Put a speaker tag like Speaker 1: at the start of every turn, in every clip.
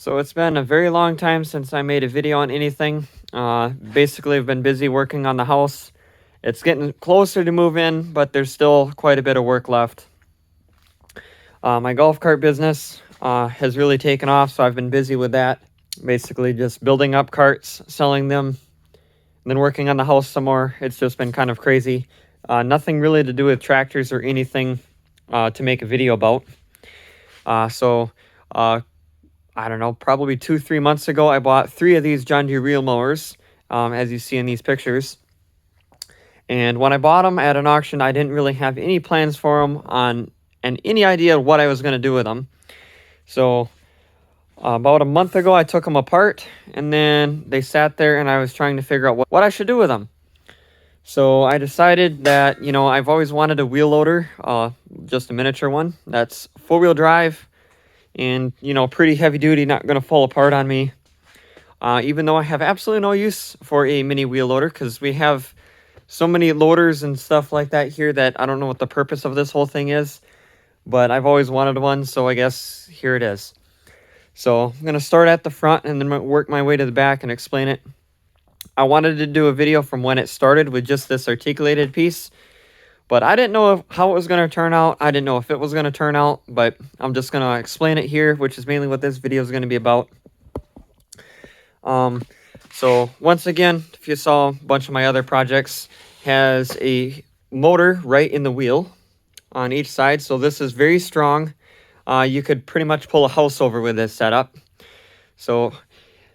Speaker 1: So it's been a very long time since I made a video on anything. Basically, I've been busy working on the house. It's getting closer to move in, but there's still quite a bit of work left. My golf cart business has really taken off, so I've been busy with that. Basically, just building up carts, selling them, and then working on the house some more. It's just been kind of crazy. Nothing really to do with tractors or anything to make a video about. I don't know, probably 2-3 months ago, I bought 3 of these John Deere reel mowers, as you see in these pictures. And when I bought them at an auction, I didn't really have any plans for them and any idea what I was going to do with them. So about a month ago, I took them apart, and then they sat there, and I was trying to figure out what I should do with them. So I decided that, I've always wanted a wheel loader, just a miniature one that's 4-wheel drive, and, pretty heavy duty, not going to fall apart on me. Even though I have absolutely no use for a mini wheel loader, because we have so many loaders and stuff like that here that I don't know what the purpose of this whole thing is. But I've always wanted one, so I guess here it is. So I'm going to start at the front and then work my way to the back and explain it. I wanted to do a video from when it started with just this articulated piece. But I didn't know how it was going to turn out. I didn't know if it was going to turn out, but I'm just going to explain it here, which is mainly what this video is going to be about. So once again, if you saw a bunch of my other projects, has a motor right in the wheel on each side. So this is very strong. You could pretty much pull a house over with this setup. So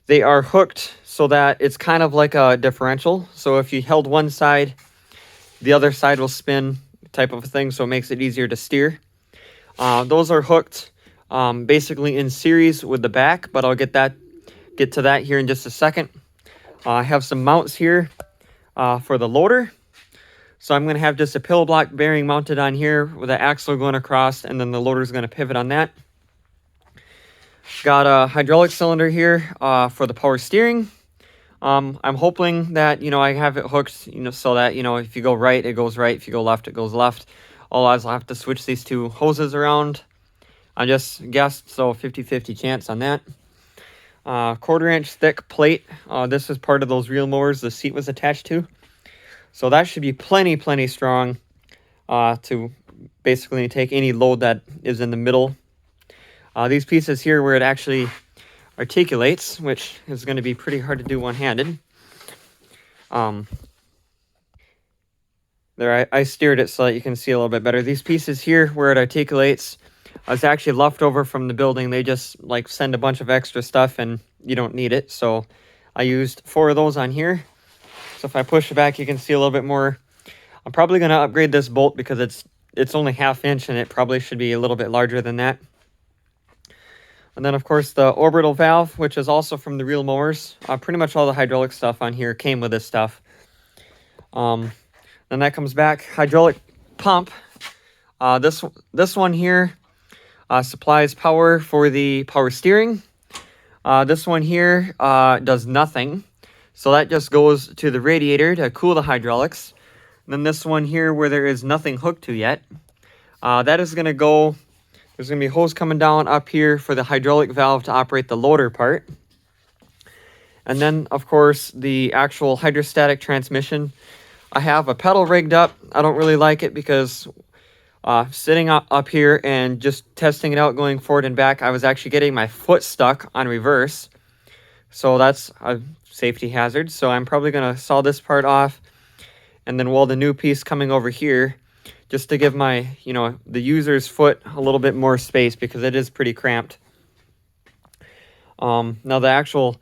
Speaker 1: they are hooked so that it's kind of like a differential. So if you held one side, the other side will spin, type of thing, so it makes it easier to steer. Those are hooked basically in series with the back, but I'll get to that here in just a second. I have some mounts here for the loader. So I'm going to have just a pillow block bearing mounted on here with an axle going across, and then the loader is going to pivot on that. Got a hydraulic cylinder here for the power steering. I'm hoping that, I have it hooked, so that, if you go right, it goes right. If you go left, it goes left. Otherwise, I'll have to switch these 2 hoses around. I just guessed, so 50-50 chance on that. 1/4-inch thick plate. This is part of those reel mowers the seat was attached to. So that should be plenty strong to basically take any load that is in the middle. These pieces here where it actually articulates, which is going to be pretty hard to do one-handed. There, I steered it so that you can see a little bit better. These pieces here where it articulates is actually left over from the building. They just send a bunch of extra stuff and you don't need it. So I used 4 of those on here. So if I push it back, you can see a little bit more. I'm probably going to upgrade this bolt because it's only 1/2 inch and it probably should be a little bit larger than that. And then, of course, the orbital valve, which is also from the reel mowers. Pretty much all the hydraulic stuff on here came with this stuff. Then that comes back. Hydraulic pump. This one here supplies power for the power steering. This one here does nothing. So that just goes to the radiator to cool the hydraulics. And then this one here where there is nothing hooked to yet. That is going to go... There's going to be a hose coming down up here for the hydraulic valve to operate the loader part. And then, of course, the actual hydrostatic transmission. I have a pedal rigged up. I don't really like it because sitting up here and just testing it out going forward and back, I was actually getting my foot stuck on reverse. So that's a safety hazard. So I'm probably going to saw this part off and then weld a new piece coming over here, just to give my, the user's foot a little bit more space because it is pretty cramped. Now the actual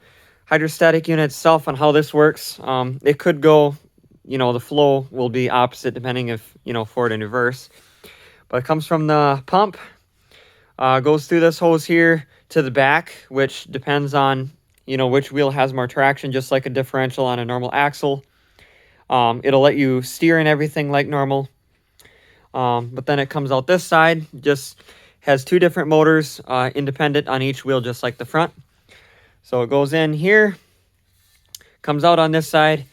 Speaker 1: hydrostatic unit itself and how this works, it could go, the flow will be opposite depending if, forward and reverse. But it comes from the pump, goes through this hose here to the back, which depends on, which wheel has more traction, just like a differential on a normal axle. It'll let you steer and everything like normal. But then it comes out this side, just has 2 different motors, independent on each wheel, just like the front. So it goes in here, comes out on this side,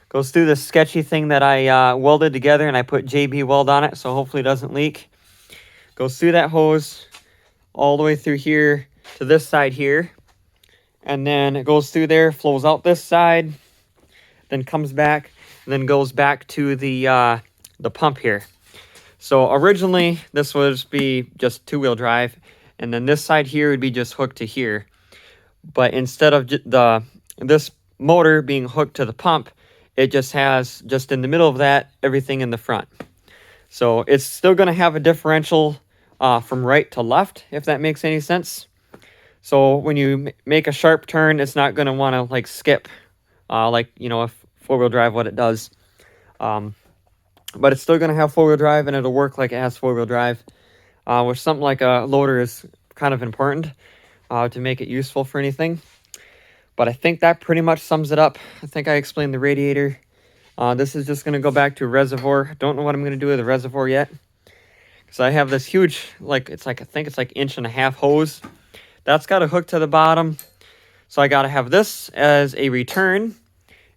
Speaker 1: goes through this sketchy thing that I welded together, and I put JB Weld on it, so hopefully it doesn't leak. Goes through that hose, all the way through here to this side here. and then it goes through there, flows out this side, then comes back, and then goes back to the pump here. So originally this would be just 2-wheel drive, and then this side here would be just hooked to here. But instead of this motor being hooked to the pump, it just has, just in the middle of that, everything in the front. So it's still going to have a differential from right to left, if that makes any sense. So when you make a sharp turn, it's not going to want to like skip, like, you know, if 4-wheel drive, what it does. But it's still going to have 4-wheel drive, and it'll work like it has 4-wheel drive, which something like a loader is kind of important to make it useful for anything. But I think that pretty much sums it up. I think I explained the radiator. This is just going to go back to a reservoir. Don't know what I'm going to do with the reservoir yet. So I have this huge, like, it's like, I think it's like 1.5-inch hose. That's got a hook to the bottom. So I got to have this as a return.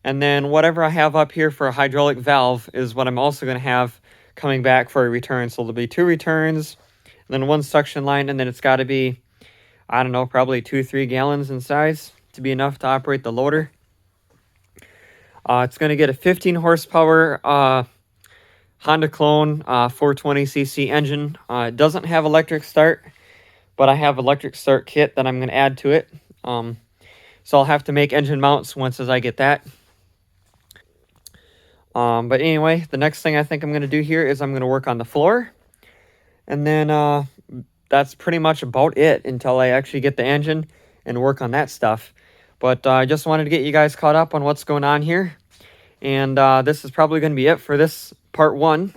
Speaker 1: And then whatever I have up here for a hydraulic valve is what I'm also going to have coming back for a return. So there'll be 2 returns, and then 1 suction line, and then it's got to be, I don't know, probably 2-3 gallons in size to be enough to operate the loader. It's going to get a 15 horsepower Honda Clone 420cc engine. It doesn't have electric start, but I have electric start kit that I'm going to add to it. So I'll have to make engine mounts once as I get that. But anyway, the next thing I think I'm going to do here is I'm going to work on the floor. And then that's pretty much about it until I actually get the engine and work on that stuff. But I just wanted to get you guys caught up on what's going on here. And this is probably going to be it for this part 1.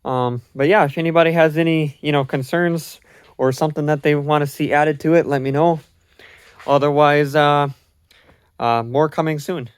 Speaker 1: But yeah, if anybody has any, concerns or something that they want to see added to it, let me know. Otherwise, more coming soon.